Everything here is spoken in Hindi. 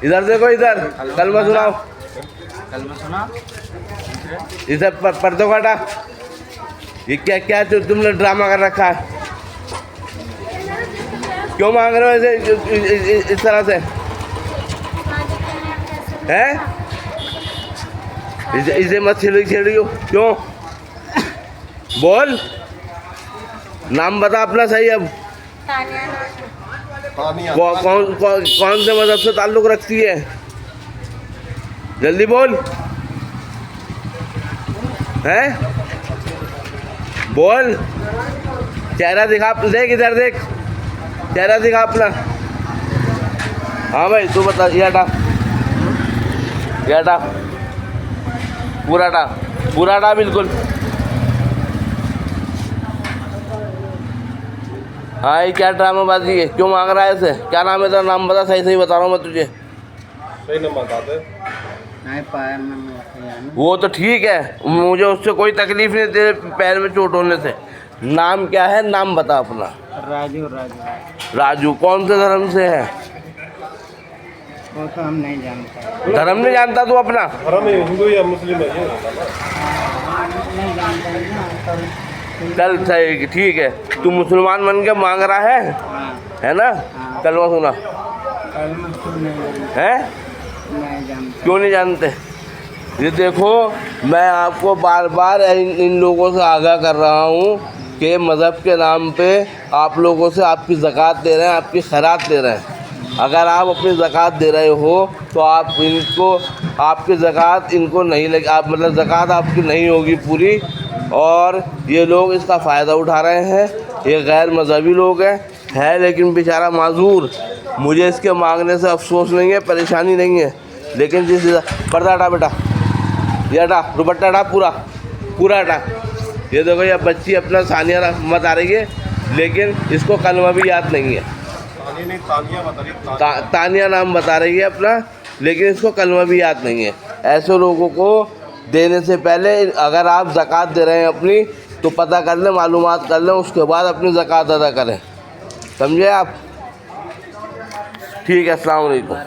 इधर देखो, इधर कलमा सुनाओ। कलमा सुना। इधर पर्दों काटा। ये क्या क्या तुमने ड्रामा कर रखा है? क्यों मांग रहे हो ऐसे इस तरह से? हैं? इसे मत छेड़ियो। क्यों? बोल, नाम बता अपना सही अब। कौन से मजहब से ताल्लुक रखती है? जल्दी बोल। हैं? बोल, चेहरा दिखा, देख इधर देख, चेहरा दिखा अपना। हाँ भाई तू बता। ये हटा, पूरा हटा बिल्कुल। हाँ, ये क्या ड्रामाबाजी है? क्यों मांग रहा है ऐसे? क्या नाम है तेरा? नाम बता, सही बता रहा हूँ मैं तुझे। सही नंबर बता दे। वो तो ठीक है, मुझे उससे कोई तकलीफ नहीं, तेरे पैर में चोट होने से। नाम क्या है? नाम बता अपना। राजू। कौन से धर्म से है? वो तो हम नहीं जानते। धर्म नहीं जानता तू अपना? धर्म हिंदू या मुस्लिम है ये? नहीं जानते। चल सही, ठीक है। तू मुसलमान बन के मांग रहा है, है ना? कलमा सुना। है? नहीं जानते। क्यों नहीं जानते? ये देखो, मैं आपको बार बार इन लोगों से आगाह कर रहा हूँ कि मज़हब के नाम पे आप लोगों से आपकी ज़कात दे रहे हैं, आपकी खैरात दे रहे हैं। अगर आप अपनी ज़कात दे रहे हो तो आप इनको, आपकी ज़कात इनको नहीं लगे, आप मतलब ज़कात आपकी नहीं होगी पूरी, और ये लोग इसका फ़ायदा उठा रहे हैं। ये गैर मज़हबी लोग हैं लेकिन बेचारा माजूर। मुझे इसके मांगने से अफसोस नहीं है, परेशानी नहीं है, लेकिन जिस पर्दा हटा बेटा, ये हटा, दुपट्टा हटा, पूरा हटा। ये देखो, ये बच्ची अपना सानिया बता रही है, लेकिन इसको कलमा भी याद नहीं है। तानिया नाम बता रही है अपना, लेकिन इसको कलमा भी याद नहीं है। ऐसे लोगों को देने से पहले अगर आप ज़कात दे रहे हैं अपनी, तो पता कर लें, मालूमात कर लें, उसके बाद अपनी ज़कात अदा करें। समझे आप? ठीक है, अस्सलाम वालेकुम।